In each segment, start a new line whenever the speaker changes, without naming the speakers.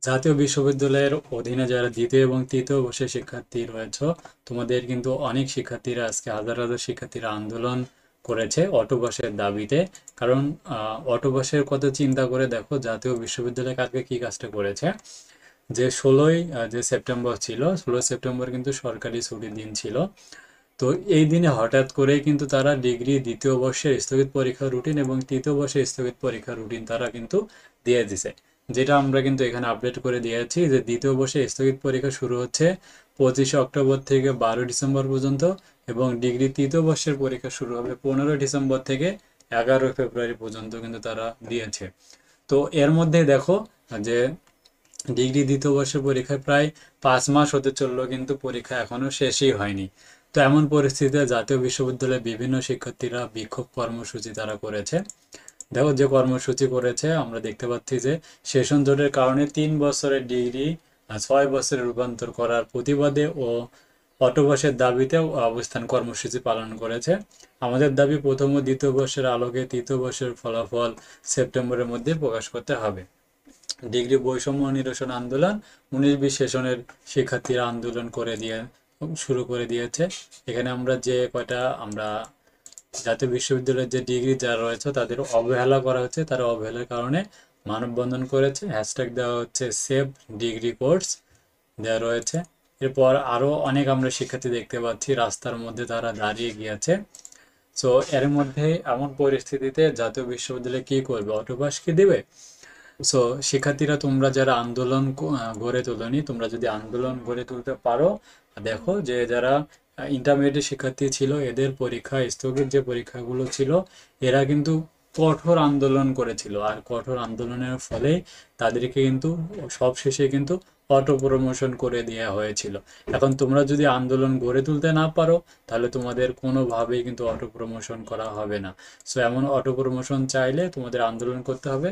জাতীয় বিশ্ববিদ্যালয়ের অধীনে যারা দ্বিতীয় এবং তৃতীয় বর্ষের শিক্ষার্থী রয়েছে, তোমাদের কিন্তু অনেক শিক্ষার্থীরা আজকে হাজার হাজার শিক্ষার্থীরা আন্দোলন করেছে অটোপাসের দাবিতে। কারণ অটোপাসের কথা চিন্তা করে দেখো, জাতীয় বিশ্ববিদ্যালয় কালকে কি কাজটা করেছে। যে যে সেপ্টেম্বর ছিল, 16 সেপ্টেম্বর কিন্তু সরকারি ছুটির দিন ছিল। তো এই দিনে হঠাৎ করে কিন্তু তারা ডিগ্রি দ্বিতীয় বর্ষের স্থগিত পরীক্ষার রুটিন এবং তৃতীয় বর্ষের স্থগিত পরীক্ষার রুটিন তারা কিন্তু দিয়ে দিছে। যেটা আমরা কিন্তু এখানে আপডেট করে দিয়েছি যে দ্বিতীয় বর্ষের স্থগিত পরীক্ষা শুরু হচ্ছে 25 অক্টোবর থেকে 12 ডিসেম্বর পর্যন্ত, এবং ডিগ্রি তৃতীয় বর্ষের পরীক্ষা শুরু হবে 15 ডিসেম্বর থেকে 11 ফেব্রুয়ারি পর্যন্ত কিন্তু তারা দিয়েছে। তো এর মধ্যে দেখো যে ডিগ্রি দ্বিতীয় বর্ষের পরীক্ষায় প্রায় 5 মাস হতে চললো, কিন্তু পরীক্ষা এখনো শেষই হয়নি। তো এমন পরিস্থিতিতে জাতীয় বিশ্ববিদ্যালয়ে বিভিন্ন শিক্ষার্থীরা বিক্ষোভ কর্মসূচি তারা করেছে। দেখো যে কর্মসূচি করেছে, আমরা দেখতে পাচ্ছি যে সেশন জটের কারণে 3 বছরের ডিগ্রি 6 বছরে রূপান্তর করার প্রতিবাদে ও অটোপাসের দাবিতে অবস্থান কর্মসূচি পালন করেছে। আমাদের দাবি প্রথম ও দ্বিতীয় বর্ষের আলোকে তৃতীয় বর্ষের ফলাফল সেপ্টেম্বরের মধ্যে প্রকাশ করতে হবে। ডিগ্রি বৈষম্য নিরসন আন্দোলন 19-20 সেশনের শিক্ষার্থীরা আন্দোলন শুরু করে দিয়েছে। এখানে আমরা যে কয়টা আমরা জাতীয় বিশ্ববিদ্যালয়ের যে ডিগ্রি যারা রয়েছে তাদের অবহেলা করা হচ্ছে, তারা অবহেলার কারণে মানববন্ধন করেছে। হ্যাশট্যাগ দেওয়া হচ্ছে সেভ ডিগ্রি কোর্স দেওয়া রয়েছে। এরপর আরো অনেক আমরা শিক্ষার্থী দেখতে পাচ্ছি রাস্তার মধ্যে তারা দাঁড়িয়ে গিয়েছে। সো এর মধ্যে এমন পরিস্থিতিতে জাতীয় বিশ্ববিদ্যালয় কি করবে? অটোপাস কি দিবে? সো শিক্ষার্থীরা, তোমরা যারা আন্দোলন গড়ে তোলনি, তোমরা যদি আন্দোলন গড়ে তুলতে পারো, দেখো যে যারা ইন্টারমিডিয়েট শিক্ষার্থী ছিল এদের পরীক্ষা স্থগিত যে পরীক্ষাগুলো ছিল, এরা কিন্তু কঠোর আন্দোলন করেছিল, আর কঠোর আন্দোলনের ফলে তাদেরকে কিন্তু সবশেষে কিন্তু অটো প্রমোশন করে দেওয়া হয়েছিল। এখন তোমরা যদি আন্দোলন গড়ে তুলতে না পারো, তাহলে তোমাদের কোনোভাবেই কিন্তু অটো প্রমোশন করা হবে না। সো এমন অটো প্রমোশন চাইলে তোমাদের আন্দোলন করতে হবে।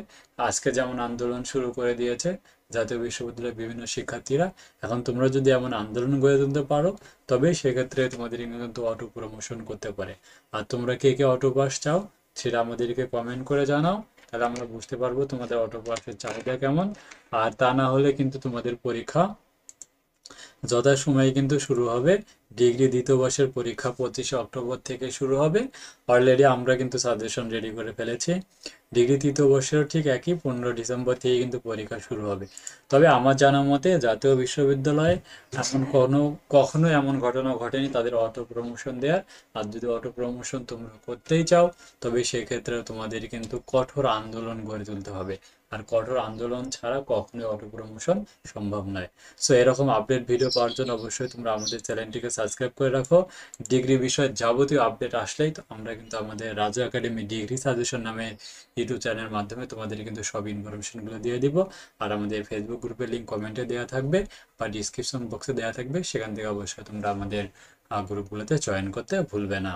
আজকে যেমন আন্দোলন শুরু করে দিয়েছে জাতীয় বিশ্ববিদ্যালয়ের বিভিন্ন শিক্ষার্থীরা, এখন তোমরা যদি এমন আন্দোলন গড়ে তুলতে পারো, তবে সেক্ষেত্রে তোমাদের কিন্তু অটো প্রমোশন করতে পারে। আর তোমরা কে কে অটো পাস চাও সেটা আমাদেরকে কমেন্ট করে জানাও, তাহলে আমরা বুঝতে পারবো তোমাদের অটো পাসের চাহিদা কেমন। আর তা না হলে কিন্তু তোমাদের পরীক্ষা যথাসময়ে কিন্তু শুরু হবে। ডিগ্রি দ্বিতীয় বর্ষের পরীক্ষা 25 অক্টোবর থেকে শুরু হবে। অলরেডি আমরা কিন্তু সাজেশন রেডি করে ফেলেছি। ডিগ্রি তৃতীয় বর্ষেরও ঠিক একই 15 ডিসেম্বর থেকে কিন্তু পরীক্ষা শুরু হবে। তবে আমার জানা মতে জাতীয় বিশ্ববিদ্যালয়ে এমন কখনো এমন ঘটনা ঘটেনি তাদের অটো প্রমোশন দেওয়ার। আর যদি অটো প্রমোশন তোমরা করতেই চাও, তবে সেক্ষেত্রে তোমাদের কিন্তু কঠোর আন্দোলন গড়ে তুলতে হবে। আর কঠোর আন্দোলন ছাড়া কখনোই অটো প্রমোশন সম্ভব নয়। সো এরকম আপডেট ভিডিও পাওয়ার জন্য অবশ্যই তোমরা আমাদের চ্যানেলটিকে সাবস্ক্রাইব করে রাখো। ডিগ্রি বিষয়ে যাবতীয় আপডেট আসলেই তো আমরা কিন্তু আমাদের রাজা একাডেমি ডিগ্রি সাজেশন নামে ইউটিউব চ্যানেলের মাধ্যমে তোমাদের কিন্তু সব ইনফরমেশনগুলো দিয়ে দিব। আর আমাদের ফেসবুক গ্রুপের লিঙ্ক কমেন্টে দেওয়া থাকবে বা ডিসক্রিপশন বক্সে দেওয়া থাকবে, সেখান থেকে অবশ্যই তোমরা আমাদের গ্রুপগুলোতে জয়েন করতে ভুলবে না।